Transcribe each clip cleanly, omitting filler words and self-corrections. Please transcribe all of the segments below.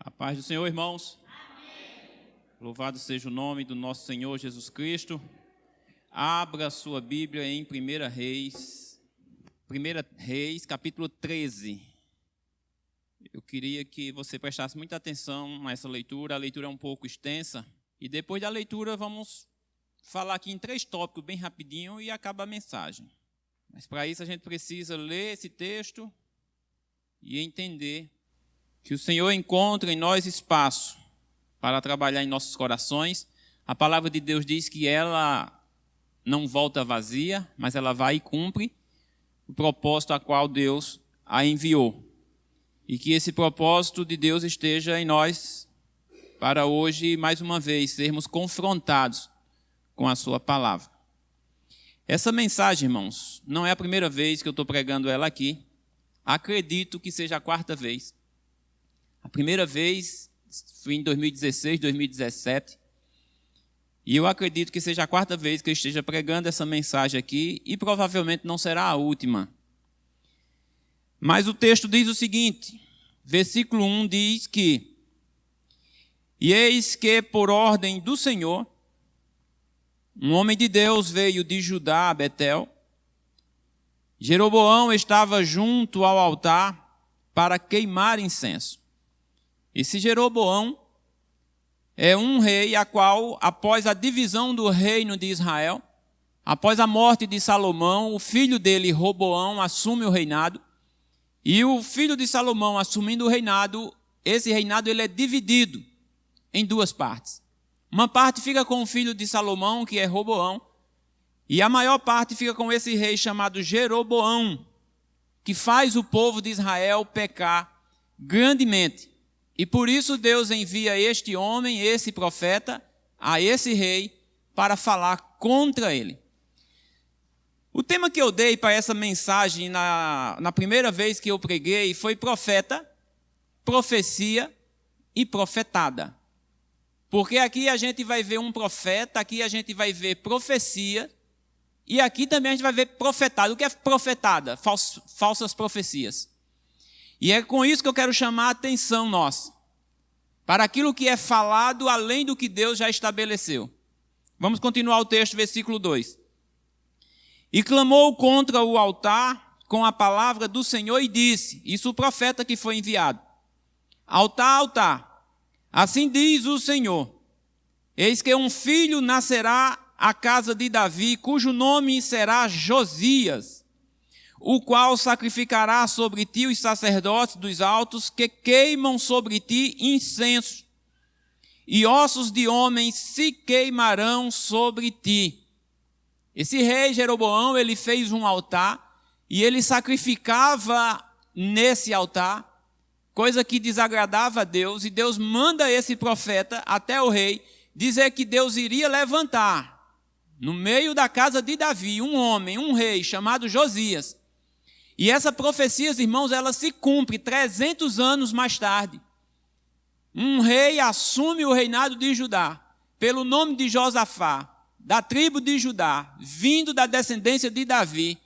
A paz do Senhor, irmãos. Amém. Louvado seja o nome do nosso Senhor Jesus Cristo. Abra sua Bíblia em 1 Reis, capítulo 13. Eu queria que você prestasse muita atenção nessa leitura. A leitura é um pouco extensa. E depois da leitura vamos falar aqui em 3 tópicos bem rapidinho e acaba a mensagem. Mas para isso a gente precisa ler esse texto e entender que o Senhor encontra em nós espaço para trabalhar em nossos corações. A palavra de Deus diz que ela não volta vazia, mas ela vai e cumpre o propósito a qual Deus a enviou. E que esse propósito de Deus esteja em nós para hoje, mais uma vez, sermos confrontados com a sua palavra. Essa mensagem, irmãos, não é a primeira vez que eu estou pregando ela aqui. Acredito que seja a 4ª vez. A primeira vez foi em 2016, 2017. E eu acredito que seja a 4ª vez que eu esteja pregando essa mensagem aqui e provavelmente não será a última. Mas o texto diz o seguinte, versículo 1 diz que: E eis que por ordem do Senhor, um homem de Deus veio de Judá a Betel. Jeroboão estava junto ao altar para queimar incenso. Esse Jeroboão é um rei a qual, após a divisão do reino de Israel, após a morte de Salomão, o filho dele, Roboão, assume o reinado. E o filho de Salomão assumindo o reinado, esse reinado ele é dividido em 2 partes. Uma parte fica com o filho de Salomão, que é Roboão, e a maior parte fica com esse rei chamado Jeroboão, que faz o povo de Israel pecar grandemente. E por isso Deus envia este homem, esse profeta, a esse rei, para falar contra ele. O tema que eu dei para essa mensagem na primeira vez que eu preguei foi profeta, profecia e profetada. Porque aqui a gente vai ver um profeta, aqui a gente vai ver profecia, e aqui também a gente vai ver profetada. O que é profetada? Falsas profecias. E é com isso que eu quero chamar a atenção nossa, para aquilo que é falado além do que Deus já estabeleceu. Vamos continuar o texto, versículo 2. E clamou contra o altar com a palavra do Senhor e disse, isso o profeta que foi enviado: Altar, altar, assim diz o Senhor, eis que um filho nascerá à casa de Davi, cujo nome será Josias, o qual sacrificará sobre ti os sacerdotes dos altos, que queimam sobre ti incenso, e ossos de homens se queimarão sobre ti. Esse rei Jeroboão, ele fez um altar, e ele sacrificava nesse altar, coisa que desagradava a Deus, e Deus manda esse profeta até o rei, dizer que Deus iria levantar, no meio da casa de Davi, um homem, um rei, chamado Josias. E essa profecia, irmãos, ela se cumpre 300 anos mais tarde. Um rei assume o reinado de Judá, pelo nome de Josafá, da tribo de Judá, vindo da descendência de Davi,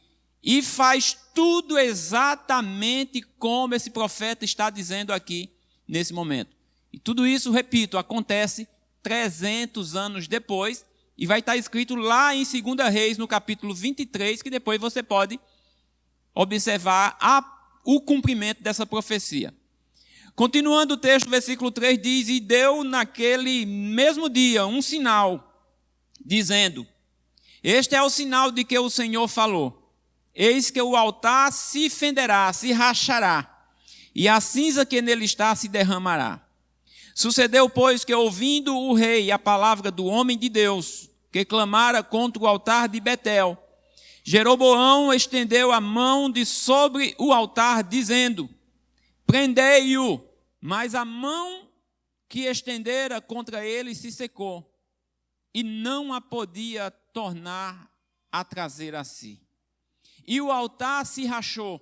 e faz tudo exatamente como esse profeta está dizendo aqui, nesse momento. E tudo isso, repito, acontece 300 anos depois, e vai estar escrito lá em 2 Reis, no capítulo 23, que depois você pode observar o cumprimento dessa profecia. Continuando o texto, versículo 3 diz, e deu naquele mesmo dia um sinal, dizendo, este é o sinal de que o Senhor falou, eis que o altar se fenderá, se rachará, e a cinza que nele está se derramará. Sucedeu, pois, que ouvindo o rei a palavra do homem de Deus, que clamara contra o altar de Betel, Jeroboão estendeu a mão de sobre o altar, dizendo, prendei-o. Mas a mão que estendera contra ele se secou, e não a podia tornar a trazer a si. E o altar se rachou,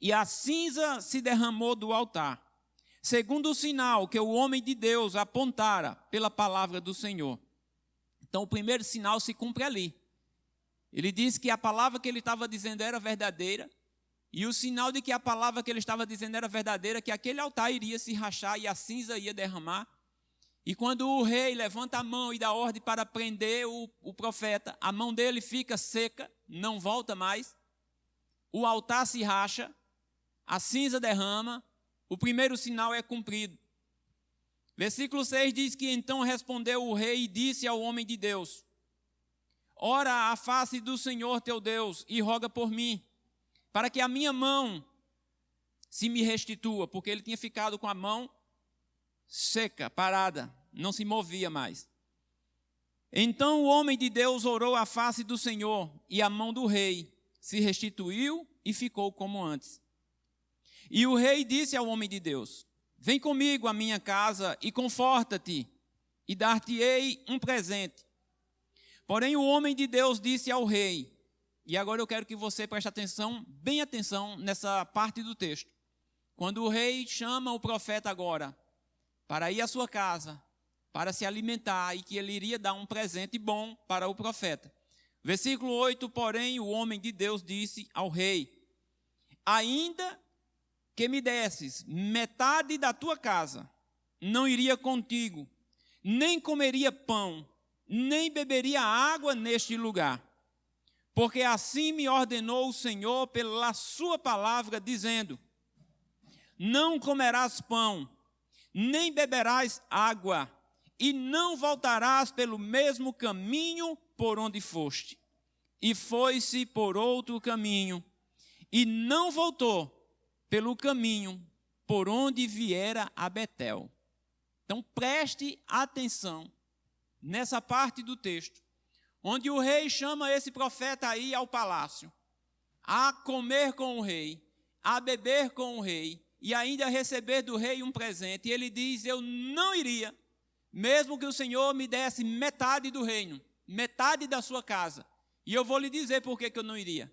e a cinza se derramou do altar, segundo o sinal que o homem de Deus apontara pela palavra do Senhor. Então o primeiro sinal se cumpre ali. Ele disse que a palavra que ele estava dizendo era verdadeira, E o sinal de que a palavra que ele estava dizendo era verdadeira, que aquele altar iria se rachar e a cinza ia derramar. E quando o rei levanta a mão e dá ordem para prender o profeta, a mão dele fica seca, não volta mais. O altar se racha, a cinza derrama, o primeiro sinal é cumprido. Versículo 6 diz que então respondeu o rei e disse ao homem de Deus: ora à face do Senhor teu Deus e roga por mim, para que a minha mão se me restitua, porque ele tinha ficado com a mão seca, parada, não se movia mais. Então o homem de Deus orou à face do Senhor, e a mão do rei se restituiu e ficou como antes. E o rei disse ao homem de Deus: vem comigo à minha casa e conforta-te, e dar-te-ei um presente. Porém o homem de Deus disse ao rei, e agora eu quero que você preste atenção, bem atenção nessa parte do texto. Quando o rei chama o profeta agora para ir à sua casa, para se alimentar, e que ele iria dar um presente bom para o profeta. Versículo 8, porém o homem de Deus disse ao rei: ainda que me desses metade da tua casa, não iria contigo, nem comeria pão, nem beberia água neste lugar. Porque assim me ordenou o Senhor pela sua palavra, dizendo: não comerás pão, nem beberás água, e não voltarás pelo mesmo caminho por onde foste. E foi-se por outro caminho, e não voltou pelo caminho por onde viera a Betel. Então preste atenção nessa parte do texto, onde o rei chama esse profeta aí ao palácio, a comer com o rei, a beber com o rei, e ainda receber do rei um presente. E ele diz: eu não iria, mesmo que o Senhor me desse metade do reino, metade da sua casa. E eu vou lhe dizer por que eu não iria.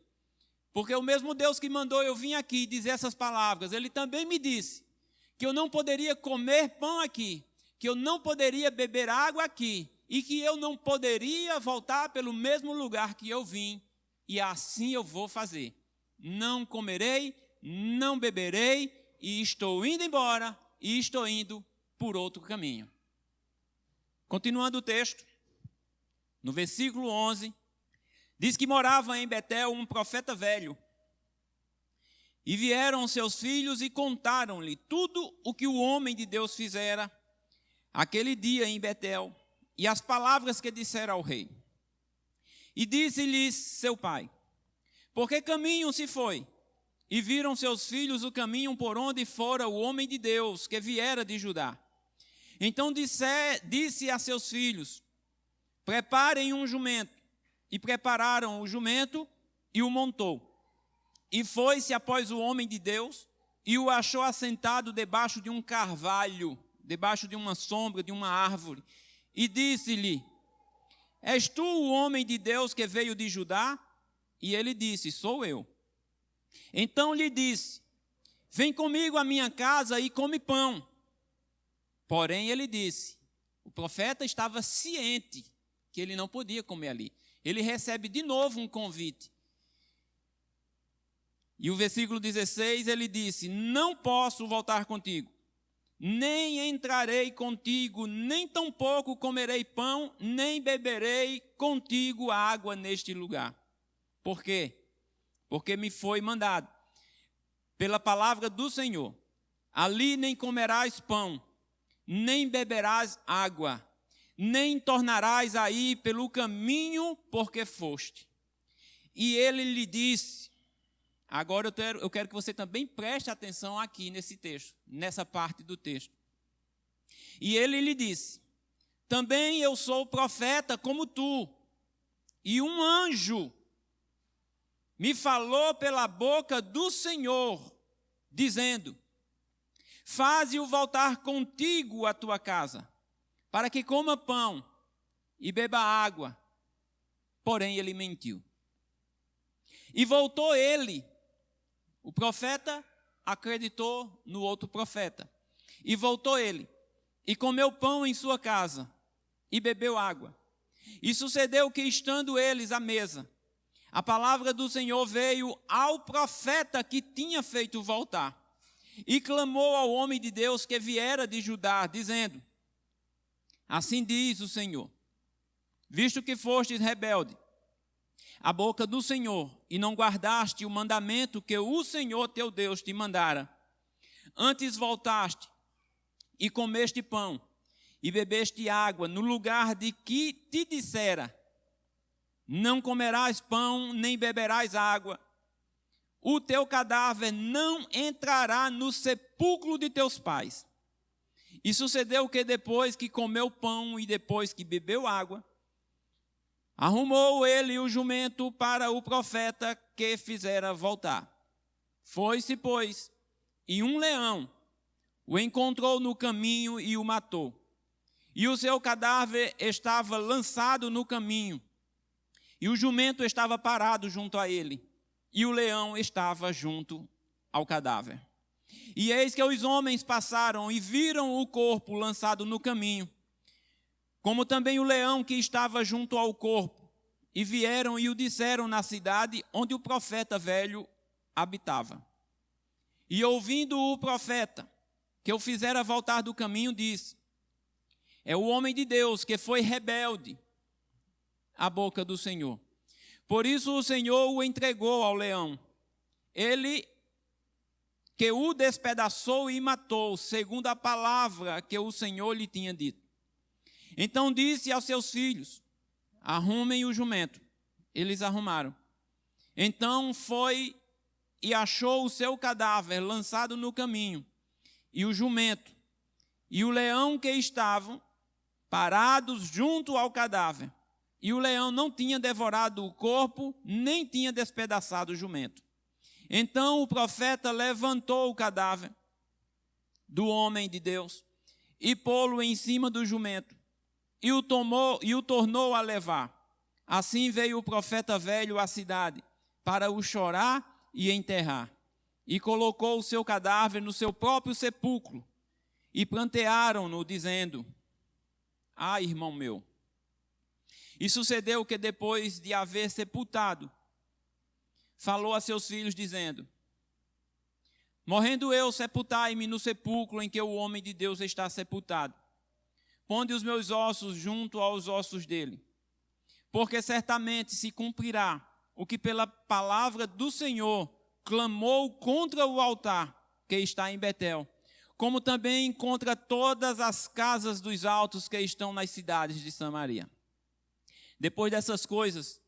Porque o mesmo Deus que mandou eu vir aqui dizer essas palavras, ele também me disse que eu não poderia comer pão aqui, que eu não poderia beber água aqui, e que eu não poderia voltar pelo mesmo lugar que eu vim, e assim eu vou fazer. Não comerei, não beberei, e estou indo embora, e estou indo por outro caminho. Continuando o texto, no versículo 11, diz que morava em Betel um profeta velho, e vieram seus filhos e contaram-lhe tudo o que o homem de Deus fizera aquele dia em Betel, e as palavras que dissera ao rei. E disse-lhes seu pai: por que caminho se foi? E viram seus filhos o caminho por onde fora o homem de Deus, que viera de Judá. Então disse a seus filhos: preparem um jumento. E prepararam o jumento e o montou. E foi-se após o homem de Deus, e o achou assentado debaixo de um carvalho, debaixo de uma sombra, de uma árvore. E disse-lhe: és tu o homem de Deus que veio de Judá? E ele disse: sou eu. Então lhe disse: vem comigo à minha casa e come pão. Porém ele disse, o profeta estava ciente que ele não podia comer ali. Ele recebe de novo um convite. E o versículo 16, ele disse: não posso voltar contigo, nem entrarei contigo, nem tampouco comerei pão, nem beberei contigo água neste lugar. Por quê? Porque me foi mandado, pela palavra do Senhor: ali nem comerás pão, nem beberás água, nem tornarás a ir pelo caminho porque foste. E ele lhe disse, agora eu quero que você também preste atenção aqui nesse texto, nessa parte do texto. E ele lhe disse: também eu sou profeta como tu, e um anjo me falou pela boca do Senhor, dizendo: faze-o voltar contigo à tua casa, para que coma pão e beba água. Porém ele mentiu. E voltou ele. O profeta acreditou no outro profeta. E voltou ele, e comeu pão em sua casa, e bebeu água. E sucedeu que, estando eles à mesa, a palavra do Senhor veio ao profeta que tinha feito voltar, e clamou ao homem de Deus que viera de Judá, dizendo: assim diz o Senhor, visto que fostes rebelde à boca do Senhor, e não guardaste o mandamento que o Senhor teu Deus te mandara, antes voltaste e comeste pão, e bebeste água, no lugar de que te dissera: não comerás pão, nem beberás água, o teu cadáver não entrará no sepulcro de teus pais. E sucedeu que depois que comeu pão e depois que bebeu água, arrumou ele o jumento para o profeta que fizera voltar. Foi-se, pois, e um leão o encontrou no caminho e o matou. E o seu cadáver estava lançado no caminho, e o jumento estava parado junto a ele, e o leão estava junto ao cadáver. E eis que os homens passaram e viram o corpo lançado no caminho, como também o leão que estava junto ao corpo, e vieram e o disseram na cidade onde o profeta velho habitava. E ouvindo o profeta, que o fizera voltar do caminho, disse: é o homem de Deus que foi rebelde à boca do Senhor. Por isso o Senhor o entregou ao leão. Ele que o despedaçou e matou, segundo a palavra que o Senhor lhe tinha dito. Então disse aos seus filhos: arrumem o jumento. Eles arrumaram. Então foi e achou o seu cadáver lançado no caminho, e o jumento, e o leão que estavam parados junto ao cadáver. E o leão não tinha devorado o corpo, nem tinha despedaçado o jumento. Então o profeta levantou o cadáver do homem de Deus e pô-lo em cima do jumento, e o tornou a levar. Assim veio o profeta velho à cidade para o chorar e enterrar, e colocou o seu cadáver no seu próprio sepulcro, e prantearam-no, dizendo: ah, irmão meu. E sucedeu que depois de haver sepultado, falou a seus filhos, dizendo: morrendo eu, sepultai-me no sepulcro em que o homem de Deus está sepultado. Ponde os meus ossos junto aos ossos dele. Porque certamente se cumprirá o que pela palavra do Senhor clamou contra o altar que está em Betel, como também contra todas as casas dos altos que estão nas cidades de Samaria. Depois dessas coisas,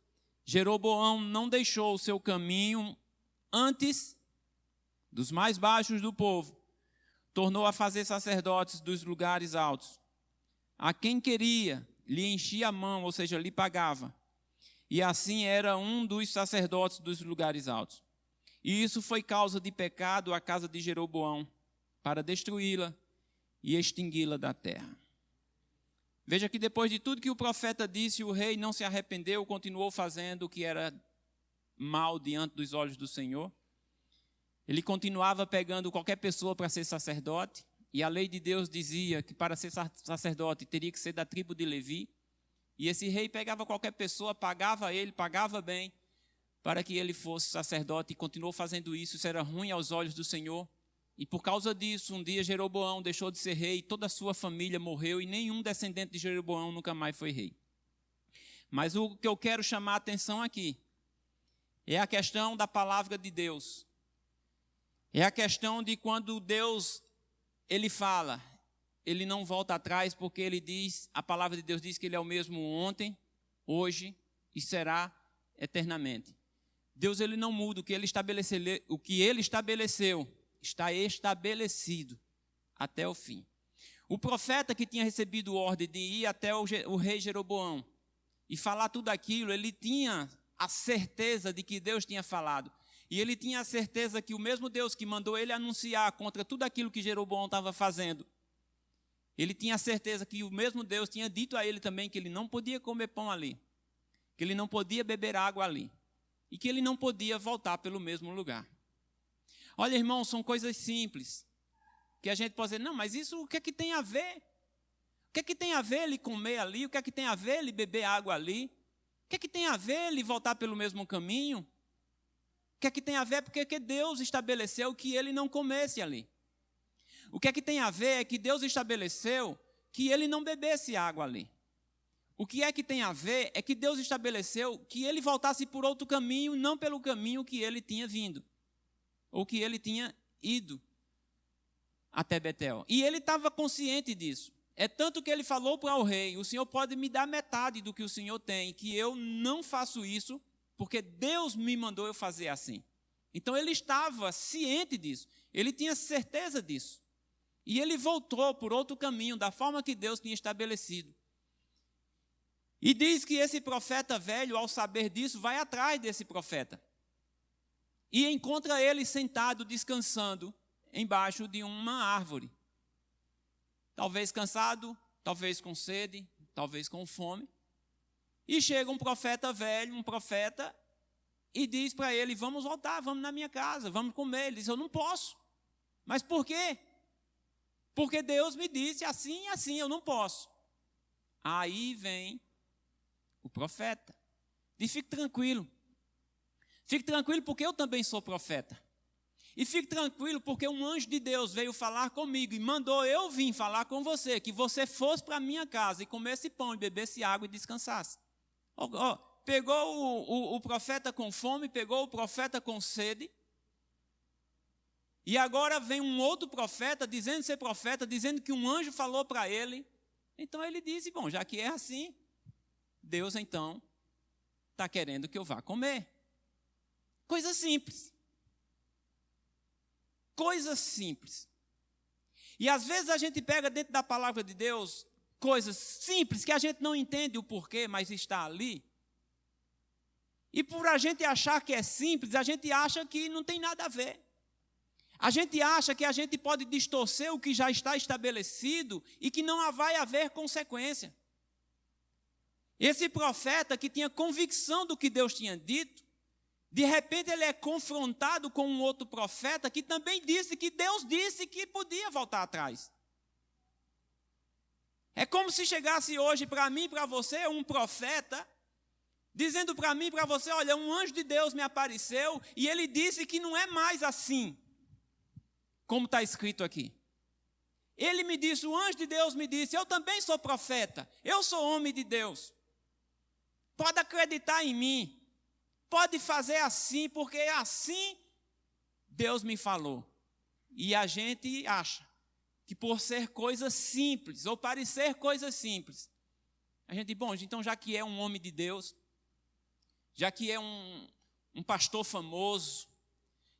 Jeroboão não deixou o seu caminho antes dos mais baixos do povo, tornou a fazer sacerdotes dos lugares altos. A quem queria, lhe enchia a mão, ou seja, lhe pagava. E assim era um dos sacerdotes dos lugares altos. E isso foi causa de pecado à casa de Jeroboão, para destruí-la e extingui-la da terra. Veja que depois de tudo que o profeta disse, o rei não se arrependeu, continuou fazendo o que era mal diante dos olhos do Senhor. Ele continuava pegando qualquer pessoa para ser sacerdote, e a lei de Deus dizia que para ser sacerdote teria que ser da tribo de Levi. E esse rei pegava qualquer pessoa, pagava ele, pagava bem, para que ele fosse sacerdote, e continuou fazendo isso. Isso era ruim aos olhos do Senhor. E por causa disso, um dia Jeroboão deixou de ser rei, toda a sua família morreu, e nenhum descendente de Jeroboão nunca mais foi rei. Mas o que eu quero chamar a atenção aqui é a questão da palavra de Deus. É a questão de quando Deus, ele fala, ele não volta atrás, porque ele diz, a palavra de Deus diz que ele é o mesmo ontem, hoje e será eternamente. Deus, ele não muda, o que ele estabeleceu está estabelecido até o fim. O profeta que tinha recebido ordem de ir até o rei Jeroboão e falar tudo aquilo, ele tinha a certeza de que Deus tinha falado. E ele tinha a certeza que o mesmo Deus que mandou ele anunciar contra tudo aquilo que Jeroboão estava fazendo, ele tinha a certeza que o mesmo Deus tinha dito a ele também que ele não podia comer pão ali, que ele não podia beber água ali, e que ele não podia voltar pelo mesmo lugar. Olha, irmão, são coisas simples, que a gente pode dizer: não, mas isso o que é que tem a ver? O que é que tem a ver ele comer ali? O que é que tem a ver ele beber água ali? O que é que tem a ver ele voltar pelo mesmo caminho? O que é que tem a ver? Porque Deus estabeleceu que ele não comesse ali. O que é que tem a ver é que Deus estabeleceu que ele não bebesse água ali. O que é que tem a ver é que Deus estabeleceu que ele voltasse por outro caminho, não pelo caminho que ele tinha vindo, ou que ele tinha ido até Betel. E ele estava consciente disso. É tanto que ele falou para o rei: o senhor pode me dar metade do que o senhor tem, que eu não faço isso, porque Deus me mandou eu fazer assim. Então ele estava ciente disso, ele tinha certeza disso. E ele voltou por outro caminho, da forma que Deus tinha estabelecido. E diz que esse profeta velho, ao saber disso, vai atrás desse profeta. E encontra ele sentado, descansando, embaixo de uma árvore. Talvez cansado, talvez com sede, talvez com fome. E chega um profeta velho, e diz para ele: vamos voltar, vamos na minha casa, vamos comer. Ele diz: eu não posso. Mas por quê? Porque Deus me disse assim e assim, eu não posso. Aí vem o profeta. Diz: fique tranquilo. Fique tranquilo porque eu também sou profeta. E fique tranquilo porque um anjo de Deus veio falar comigo e mandou eu vir falar com você, que você fosse para a minha casa e comesse pão e bebesse água e descansasse. Pegou o profeta com fome, pegou o profeta com sede. E agora vem um outro profeta, dizendo ser profeta, dizendo que um anjo falou para ele. Então ele disse: bom, já que é assim, Deus então está querendo que eu vá comer. Coisa simples. Coisas simples. E às vezes a gente pega dentro da palavra de Deus coisas simples que a gente não entende o porquê, mas está ali. E por a gente achar que é simples, a gente acha que não tem nada a ver. A gente acha que a gente pode distorcer o que já está estabelecido e que não vai haver consequência. Esse profeta que tinha convicção do que Deus tinha dito, de repente ele é confrontado com um outro profeta que também disse que Deus disse que podia voltar atrás. É como se chegasse hoje para mim e para você um profeta, dizendo para mim e para você: olha, um anjo de Deus me apareceu e ele disse que não é mais assim, como está escrito aqui. Ele me disse, o anjo de Deus me disse: eu também sou profeta, eu sou homem de Deus. Pode acreditar em mim. Pode fazer assim, porque assim Deus me falou. E a gente acha que por ser coisas simples, ou parecer coisas simples, a gente diz: bom, então já que é um homem de Deus, já que é um pastor famoso,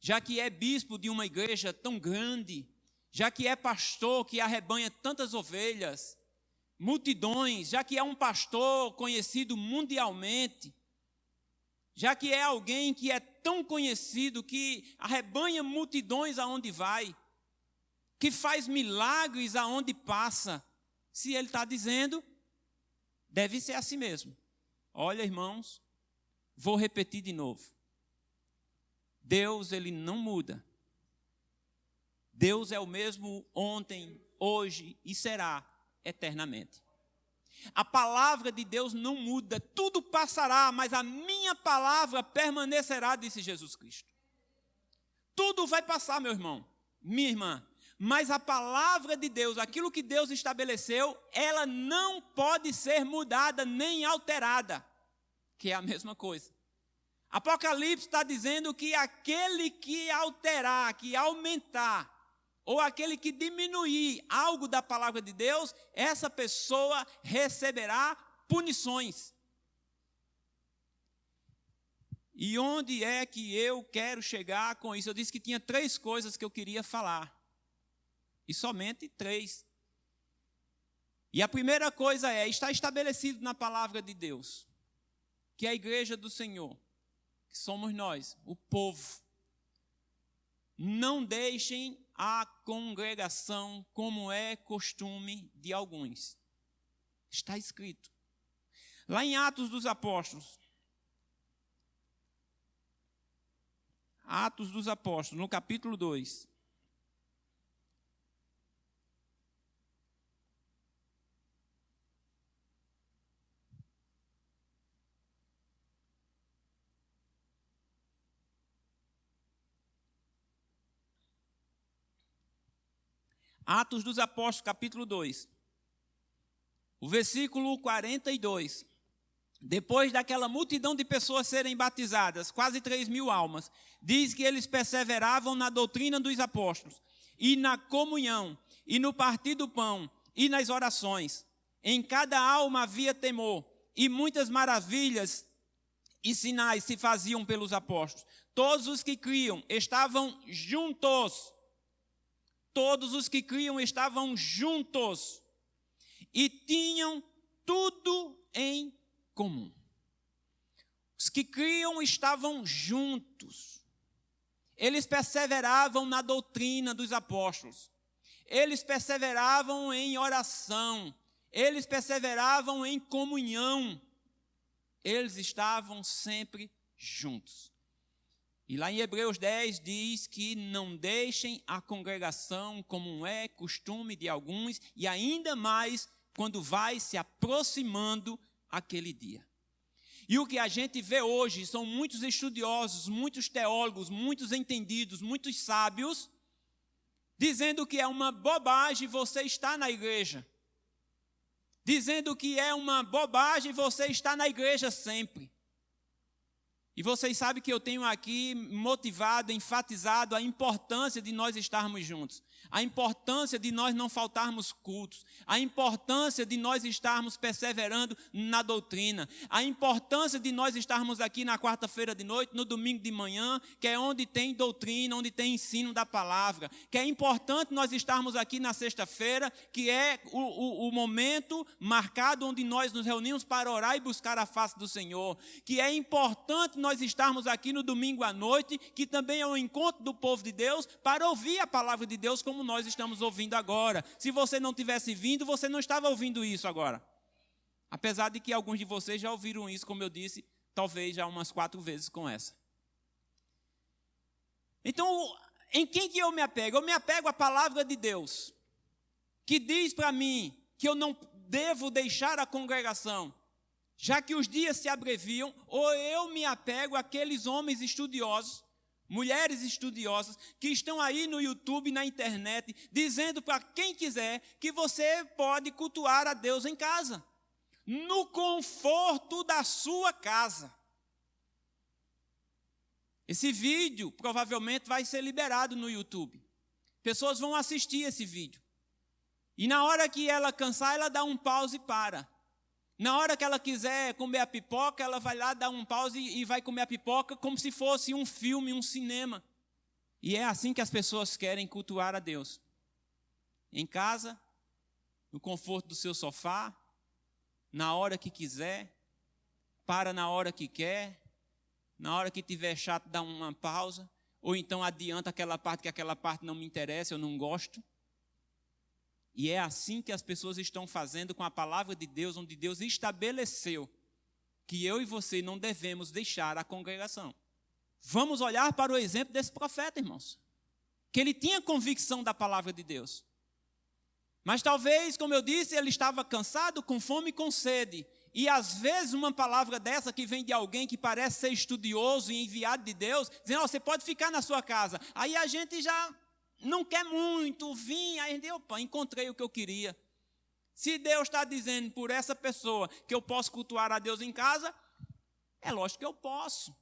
já que é bispo de uma igreja tão grande, já que é pastor que arrebanha tantas ovelhas, multidões, já que é um pastor conhecido mundialmente, já que é alguém que é tão conhecido que arrebanha multidões aonde vai, que faz milagres aonde passa, se ele está dizendo, deve ser assim mesmo. Olha, irmãos, vou repetir de novo. Deus, ele não muda. Deus é o mesmo ontem, hoje e será eternamente. A palavra de Deus não muda, tudo passará, mas a minha palavra permanecerá, disse Jesus Cristo. Tudo vai passar, meu irmão, minha irmã, mas a palavra de Deus, aquilo que Deus estabeleceu, ela não pode ser mudada nem alterada, que é a mesma coisa. Apocalipse está dizendo que aquele que alterar, que aumentar, ou aquele que diminuir algo da palavra de Deus, essa pessoa receberá punições. E onde é que eu quero chegar com isso? Eu disse que tinha 3 coisas que eu queria falar. E somente 3. E a primeira coisa está estabelecido na palavra de Deus, que é a igreja do Senhor, que somos nós, o povo. Não deixem a congregação como é costume de alguns. Está escrito. Lá em Atos dos Apóstolos. Atos dos Apóstolos, no capítulo 2. Atos dos Apóstolos, capítulo 2. O versículo 42. Depois daquela multidão de pessoas serem batizadas, quase 3.000 almas, diz que eles perseveravam na doutrina dos apóstolos, e na comunhão, e no partir do pão, e nas orações. Em cada alma havia temor, e muitas maravilhas e sinais se faziam pelos apóstolos. Todos os que criam estavam juntos. Todos os que criam estavam juntos. E tinham tudo em comum. Os que criam estavam juntos. Eles perseveravam na doutrina dos apóstolos. Eles perseveravam em oração. Eles perseveravam em comunhão. Eles estavam sempre juntos. E lá em Hebreus 10 diz que não deixem a congregação como é costume de alguns, e ainda mais quando vai se aproximando aquele dia. E o que a gente vê hoje são muitos estudiosos, muitos teólogos, muitos entendidos, muitos sábios, dizendo que é uma bobagem você estar na igreja. Dizendo que é uma bobagem você estar na igreja sempre. E vocês sabem que eu tenho aqui motivado, enfatizado a importância de nós estarmos juntos. A importância de nós não faltarmos cultos. A importância de nós estarmos perseverando na doutrina. A importância de nós estarmos aqui na quarta-feira de noite, no domingo de manhã, que é onde tem doutrina, onde tem ensino da palavra. Que é importante nós estarmos aqui na sexta-feira, que é o momento marcado onde nós nos reunimos para orar e buscar a face do Senhor. Que é importante nós estarmos aqui no domingo à noite, que também é um encontro do povo de Deus, para ouvir a palavra de Deus como nós estamos ouvindo agora. Se você não tivesse vindo, você não estava ouvindo isso agora. Apesar de que alguns de vocês já ouviram isso, como eu disse, talvez já umas 4 vezes com essa. Então, em quem que eu me apego? Eu me apego à palavra de Deus, que diz para mim que eu não devo deixar a congregação, já que os dias se abreviam, ou eu me apego àqueles homens estudiosos, mulheres estudiosas, que estão aí no YouTube, na internet, dizendo para quem quiser que você pode cultuar a Deus em casa, no conforto da sua casa. Esse vídeo provavelmente vai ser liberado no YouTube. Pessoas vão assistir esse vídeo. E na hora que ela cansar, ela dá um pause e para. Na hora que ela quiser comer a pipoca, ela vai lá dar um pause e vai comer a pipoca como se fosse um filme, um cinema. E é assim que as pessoas querem cultuar a Deus. Em casa, no conforto do seu sofá, na hora que quiser, para na hora que quer, na hora que tiver chato dá uma pausa, ou então adianta aquela parte que aquela parte não me interessa, eu não gosto. E é assim que as pessoas estão fazendo com a palavra de Deus, onde Deus estabeleceu que eu e você não devemos deixar a congregação. Vamos olhar para o exemplo desse profeta, irmãos. Que ele tinha convicção da palavra de Deus. Mas talvez, como eu disse, ele estava cansado, com fome e com sede. E às vezes uma palavra dessa que vem de alguém que parece ser estudioso e enviado de Deus, dizendo, você pode ficar na sua casa. Aí a gente já não quer muito vir, aí a gente, opa, encontrei o que eu queria. Se Deus está dizendo por essa pessoa que eu posso cultuar a Deus em casa, é lógico que eu posso.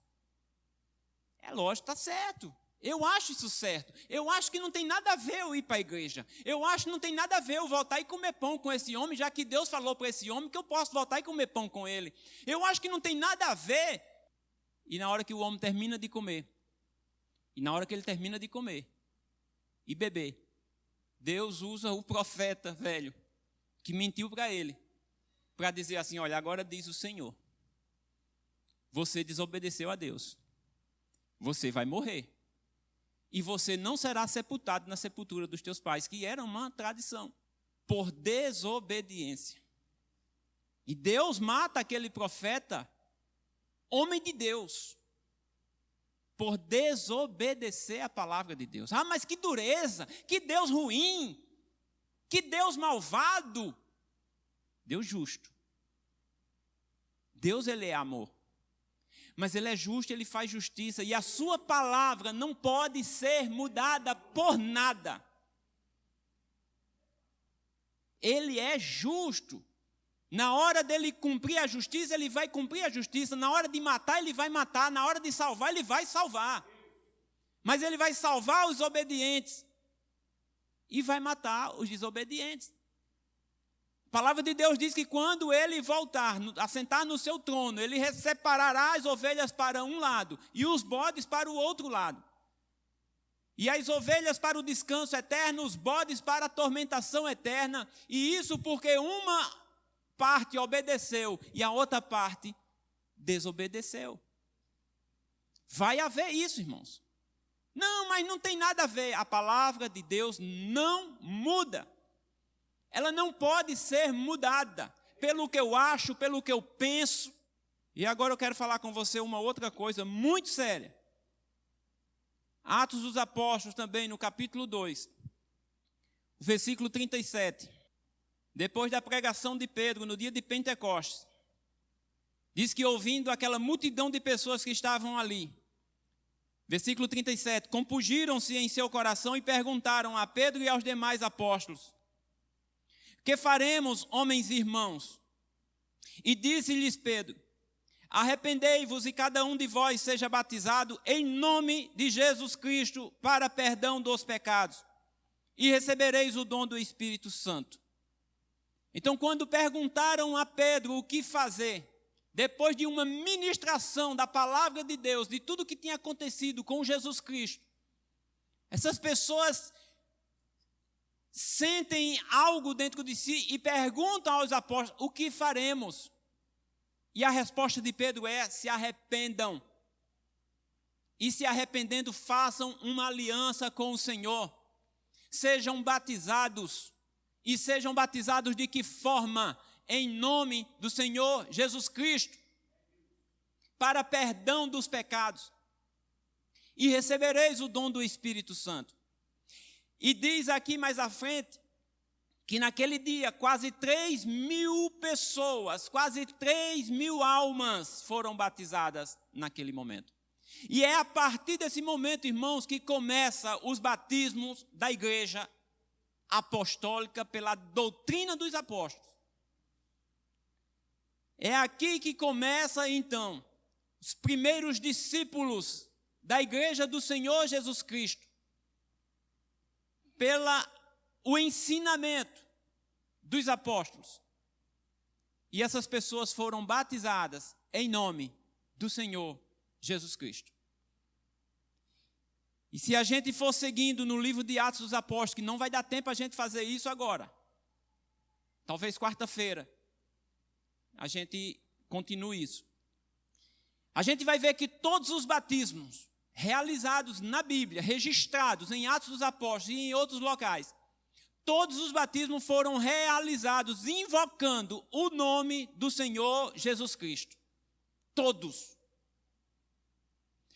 É lógico, está certo. Eu acho isso certo. Eu acho que não tem nada a ver eu ir para a igreja. Eu acho que não tem nada a ver eu voltar e comer pão com esse homem, já que Deus falou para esse homem que eu posso voltar e comer pão com ele. Eu acho que não tem nada a ver. E na hora que o homem termina de comer, e na hora que ele termina de comer e beber, Deus usa o profeta velho, que mentiu para ele, para dizer assim, olha, agora diz o Senhor, você desobedeceu a Deus, você vai morrer. E você não será sepultado na sepultura dos teus pais, que era uma tradição, por desobediência. E Deus mata aquele profeta, homem de Deus, por desobedecer a palavra de Deus. Ah, mas que dureza, que Deus ruim, que Deus malvado. Deus justo. Deus, ele é amor. Mas ele é justo, ele faz justiça. E a sua palavra não pode ser mudada por nada. ele é justo. Na hora dele cumprir a justiça, ele vai cumprir a justiça. Na hora de matar, ele vai matar. Na hora de salvar, ele vai salvar. Mas ele vai salvar os obedientes e vai matar os desobedientes. A palavra de Deus diz que quando ele voltar, assentar no seu trono, ele separará as ovelhas para um lado e os bodes para o outro lado. E as ovelhas para o descanso eterno, os bodes para a tormentação eterna. E isso porque uma parte obedeceu e a outra parte desobedeceu. Vai haver isso, irmãos. Não, mas não tem nada a ver. A palavra de Deus não muda. Ela não pode ser mudada pelo que eu acho, pelo que eu penso. E agora eu quero falar com você uma outra coisa muito séria. Atos dos Apóstolos também, no capítulo 2, versículo 37. Depois da pregação de Pedro, no dia de Pentecostes, diz que ouvindo aquela multidão de pessoas que estavam ali, versículo 37, compungiram-se em seu coração e perguntaram a Pedro e aos demais apóstolos: que faremos, homens e irmãos? E disse-lhes Pedro: arrependei-vos e cada um de vós seja batizado em nome de Jesus Cristo para perdão dos pecados, e recebereis o dom do Espírito Santo. Então, quando perguntaram a Pedro o que fazer, depois de uma ministração da palavra de Deus, de tudo que tinha acontecido com Jesus Cristo, essas pessoas sentem algo dentro de si e perguntam aos apóstolos: o que faremos? E a resposta de Pedro é: se arrependam. E se arrependendo, façam uma aliança com o Senhor. Sejam batizados. E sejam batizados de que forma? Em nome do Senhor Jesus Cristo, para perdão dos pecados. E recebereis o dom do Espírito Santo. E diz aqui mais à frente, que naquele dia quase 3.000 pessoas, quase 3.000 almas foram batizadas naquele momento. E é a partir desse momento, irmãos, que começa os batismos da igreja apostólica pela doutrina dos apóstolos. É aqui que começa, então, os primeiros discípulos da igreja do Senhor Jesus Cristo, o ensinamento dos apóstolos. E essas pessoas foram batizadas em nome do Senhor Jesus Cristo. E se a gente for seguindo no livro de Atos dos Apóstolos, que não vai dar tempo a gente fazer isso agora, talvez quarta-feira a gente continue isso. A gente vai ver que todos os batismos realizados na Bíblia, registrados em Atos dos Apóstolos e em outros locais, todos os batismos foram realizados invocando o nome do Senhor Jesus Cristo. Todos.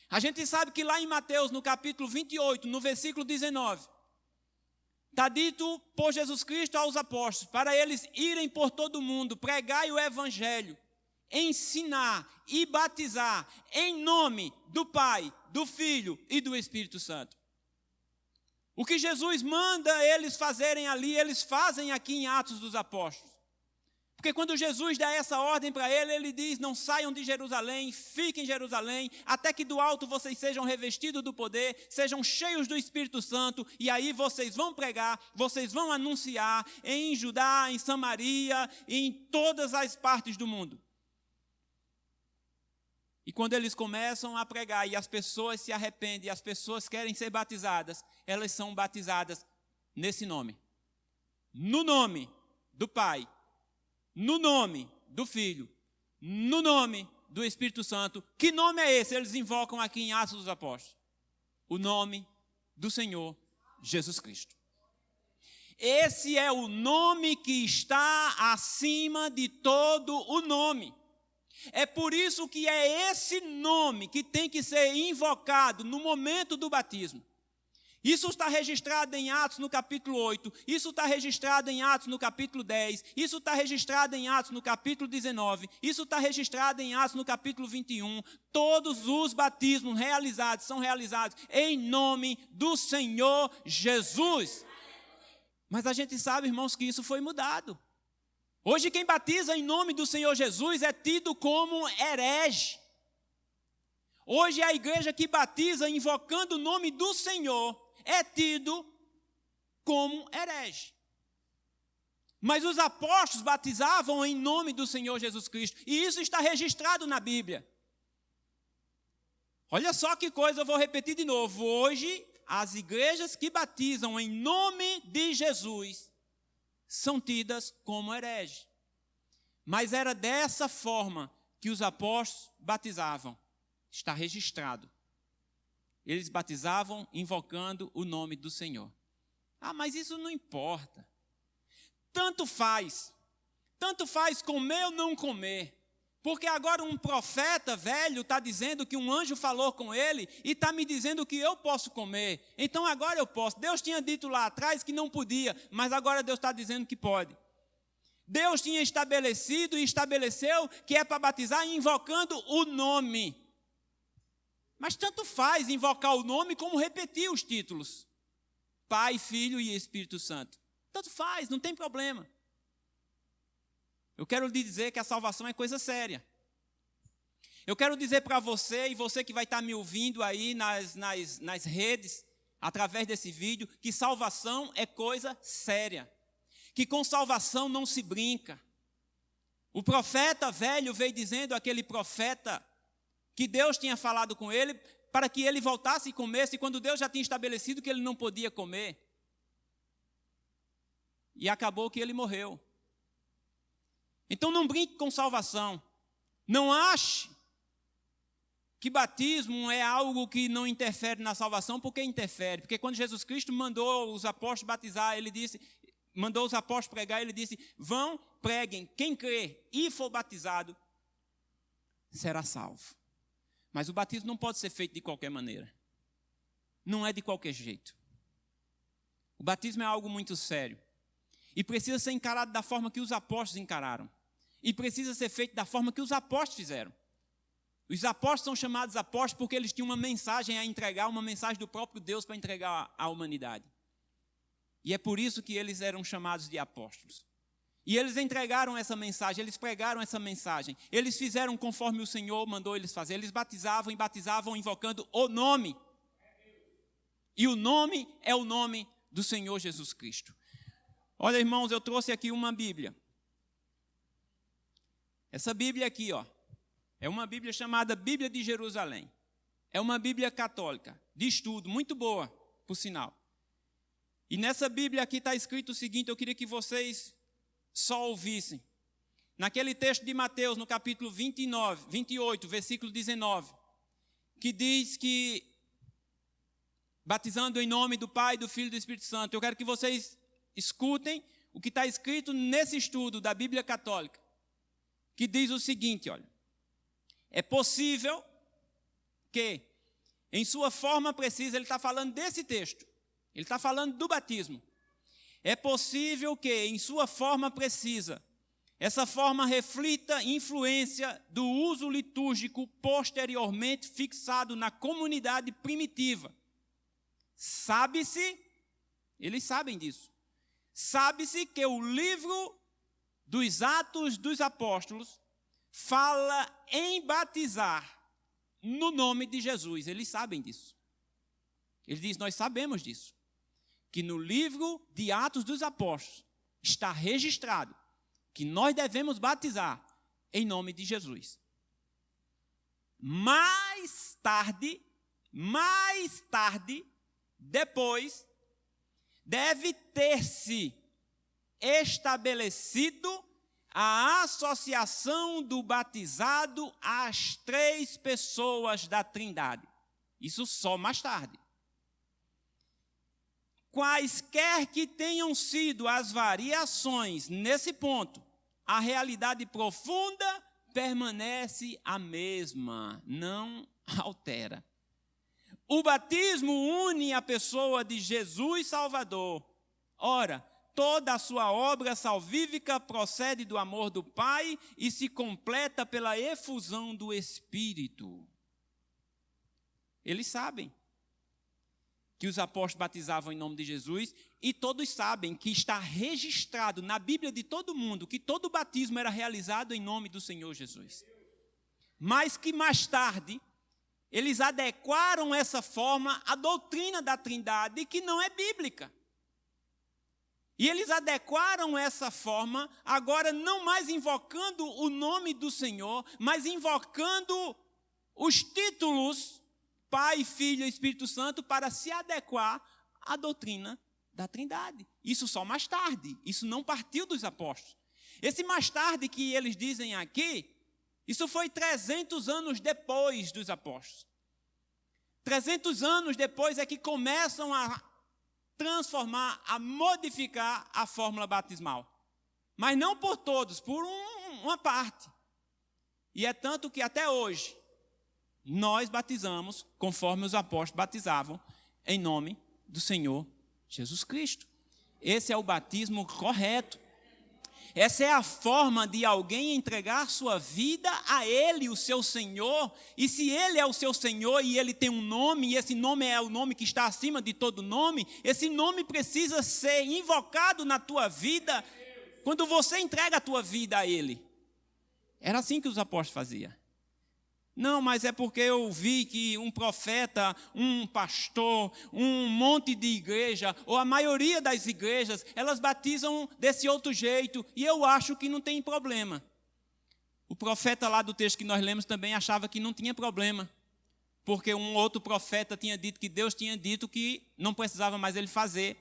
A gente sabe que lá em Mateus, no capítulo 28, no versículo 19, está dito por Jesus Cristo aos apóstolos, para eles irem por todo o mundo, pregai o evangelho, ensinar e batizar em nome do Pai, do Filho e do Espírito Santo. O que Jesus manda eles fazerem ali, eles fazem aqui em Atos dos Apóstolos. Porque quando Jesus dá essa ordem para ele diz: não saiam de Jerusalém, fiquem em Jerusalém, até que do alto vocês sejam revestidos do poder, sejam cheios do Espírito Santo, e aí vocês vão pregar, vocês vão anunciar em Judá, em Samaria, em todas as partes do mundo. E quando eles começam a pregar e as pessoas se arrependem, e as pessoas querem ser batizadas, elas são batizadas nesse nome. No nome do Pai, no nome do Filho, no nome do Espírito Santo. Que nome é esse? Eles invocam aqui em Atos dos Apóstolos. O nome do Senhor Jesus Cristo. Esse é o nome que está acima de todo o nome. É por isso que é esse nome que tem que ser invocado no momento do batismo. Isso está registrado em Atos no capítulo 8, isso está registrado em Atos no capítulo 10, isso está registrado em Atos no capítulo 19, isso está registrado em Atos no capítulo 21. Todos os batismos realizados são realizados em nome do Senhor Jesus. Mas a gente sabe, irmãos, que isso foi mudado. Hoje quem batiza em nome do Senhor Jesus é tido como herege. Hoje a igreja que batiza invocando o nome do Senhor é tido como herege. Mas os apóstolos batizavam em nome do Senhor Jesus Cristo. E isso está registrado na Bíblia. Olha só que coisa, eu vou repetir de novo. Hoje, as igrejas que batizam em nome de Jesus são tidas como herege. Mas era dessa forma que os apóstolos batizavam. Está registrado. Eles batizavam invocando o nome do Senhor. Ah, mas isso não importa. Tanto faz comer ou não comer. Porque agora um profeta velho está dizendo que um anjo falou com ele e está me dizendo que eu posso comer. Então agora eu posso. Deus tinha dito lá atrás que não podia, mas agora Deus está dizendo que pode. Deus tinha estabelecido e estabeleceu que é para batizar invocando o nome. Mas tanto faz invocar o nome como repetir os títulos. Pai, Filho e Espírito Santo. Tanto faz, não tem problema. Eu quero lhe dizer que a salvação é coisa séria. Eu quero dizer para você, e você que vai estar me ouvindo aí nas redes, através desse vídeo, que salvação é coisa séria. Que com salvação não se brinca. O profeta velho veio dizendo, aquele profeta, que Deus tinha falado com ele, para que ele voltasse e comesse, quando Deus já tinha estabelecido que ele não podia comer. E acabou que ele morreu. Então não brinque com salvação. Não ache que batismo é algo que não interfere na salvação, porque interfere. Porque quando Jesus Cristo mandou os apóstolos batizar, ele disse, mandou os apóstolos pregar, ele disse, vão, preguem, quem crer e for batizado, será salvo. Mas o batismo não pode ser feito de qualquer maneira. Não é de qualquer jeito. O batismo é algo muito sério. E precisa ser encarado da forma que os apóstolos encararam. E precisa ser feito da forma que os apóstolos fizeram. Os apóstolos são chamados apóstolos porque eles tinham uma mensagem a entregar, uma mensagem do próprio Deus para entregar à humanidade. E é por isso que eles eram chamados de apóstolos. E eles entregaram essa mensagem, eles pregaram essa mensagem. Eles fizeram conforme o Senhor mandou eles fazer. Eles batizavam e batizavam invocando o nome. E o nome é o nome do Senhor Jesus Cristo. Olha, irmãos, eu trouxe aqui uma Bíblia. Essa Bíblia aqui, ó, é uma Bíblia chamada Bíblia de Jerusalém. É uma Bíblia católica, de estudo, muito boa, por sinal. E nessa Bíblia aqui está escrito o seguinte, eu queria que vocês só ouvissem. Naquele texto de Mateus, no capítulo 28, versículo 19, que diz que, batizando em nome do Pai, do Filho e do Espírito Santo, eu quero que vocês escutem o que está escrito nesse estudo da Bíblia Católica, que diz o seguinte, olha, é possível que, em sua forma precisa, ele está falando desse texto, ele está falando do batismo, é possível que, em sua forma precisa, essa forma reflita influência do uso litúrgico posteriormente fixado na comunidade primitiva. Sabe-se, eles sabem disso, sabe-se que o livro dos Atos dos Apóstolos fala em batizar no nome de Jesus. Eles sabem disso. Ele diz, nós sabemos disso. Que no livro de Atos dos Apóstolos está registrado que nós devemos batizar em nome de Jesus. Mais tarde, depois, deve ter-se estabelecido a associação do batizado às 3 pessoas da Trindade. Isso só mais tarde. Quaisquer que tenham sido as variações nesse ponto, a realidade profunda permanece a mesma, não altera. O batismo une a pessoa de Jesus Salvador. Ora, toda a sua obra salvífica procede do amor do Pai e se completa pela efusão do Espírito. Eles sabem que os apóstolos batizavam em nome de Jesus E todos sabem que está registrado na Bíblia de todo mundo que todo batismo era realizado em nome do Senhor Jesus. Mas que mais tarde, eles adequaram essa forma à doutrina da Trindade, que não é bíblica. E eles adequaram essa forma, agora não mais invocando o nome do Senhor, mas invocando os títulos Pai, Filho e Espírito Santo para se adequar à doutrina da Trindade. Isso só mais tarde, isso não partiu dos apóstolos. Esse mais tarde que eles dizem aqui, isso foi 300 anos depois dos apóstolos. 300 anos depois é que começam a transformar, a modificar a fórmula batismal. Mas não por todos, por uma parte. E é tanto que até hoje, nós batizamos conforme os apóstolos batizavam, em nome do Senhor Jesus Cristo. Esse é o batismo correto. Essa é a forma de alguém entregar sua vida a Ele, o seu Senhor. E se Ele é o seu Senhor e Ele tem um nome, e esse nome é o nome que está acima de todo nome, esse nome precisa ser invocado na tua vida quando você entrega a tua vida a Ele. Era assim que os apóstolos faziam. Não, mas é porque eu vi que um profeta, um pastor, um monte de igreja, ou a maioria das igrejas, elas batizam desse outro jeito, e eu acho que não tem problema. O profeta lá do texto que nós lemos também achava que não tinha problema, porque um outro profeta tinha dito que Deus tinha dito que não precisava mais ele fazer,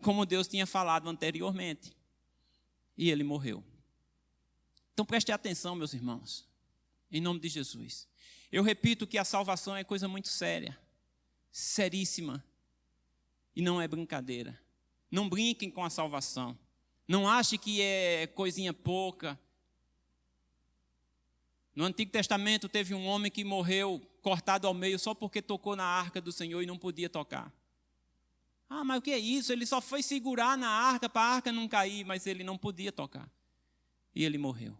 como Deus tinha falado anteriormente. E ele morreu. Então preste atenção, meus irmãos. Em nome de Jesus. Eu repito que a salvação é coisa muito séria, seríssima, e não é brincadeira. Não brinquem com a salvação. Não ache que é coisinha pouca. No Antigo Testamento teve um homem que morreu cortado ao meio só porque tocou na arca do Senhor e não podia tocar. Ah, mas o que é isso? Ele só foi segurar na arca para a arca não cair, mas ele não podia tocar. E ele morreu.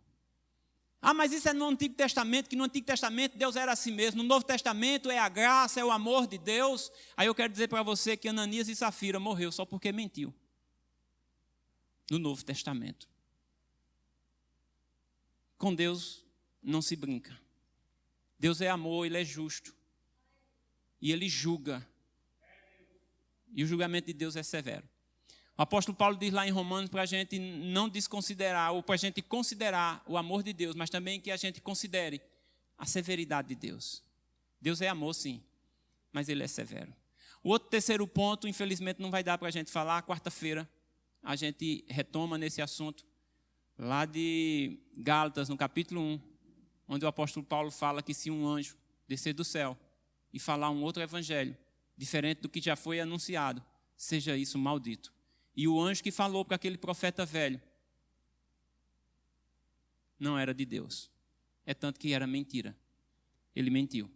Ah, mas isso é no Antigo Testamento, que no Antigo Testamento Deus era assim mesmo. No Novo Testamento é a graça, é o amor de Deus. Aí eu quero dizer para você que Ananias e Safira morreu só porque mentiu. No Novo Testamento. Com Deus não se brinca. Deus é amor, Ele é justo. E Ele julga. E o julgamento de Deus é severo. O apóstolo Paulo diz lá em Romanos para a gente não desconsiderar, ou para a gente considerar o amor de Deus, mas também que a gente considere a severidade de Deus. Deus é amor, sim, mas Ele é severo. O outro terceiro ponto, infelizmente, não vai dar para a gente falar. Quarta-feira a gente retoma nesse assunto, lá de Gálatas, no capítulo 1, onde o apóstolo Paulo fala que se um anjo descer do céu e falar um outro evangelho, diferente do que já foi anunciado, seja isso maldito. E o anjo que falou para aquele profeta velho não era de Deus. É tanto que era mentira. Ele mentiu.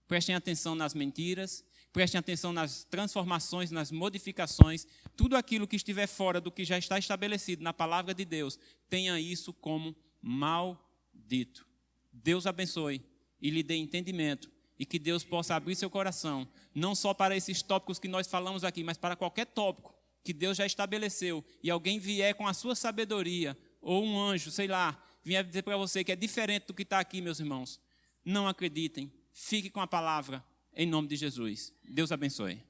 Prestem atenção nas mentiras, prestem atenção nas transformações, nas modificações. Tudo aquilo que estiver fora do que já está estabelecido na palavra de Deus, tenha isso como maldito. Deus abençoe e lhe dê entendimento. E que Deus possa abrir seu coração, não só para esses tópicos que nós falamos aqui, mas para qualquer tópico que Deus já estabeleceu, e alguém vier com a sua sabedoria, ou um anjo, sei lá, vier dizer para você que é diferente do que está aqui, meus irmãos. Não acreditem, fique com a palavra, em nome de Jesus. Deus abençoe.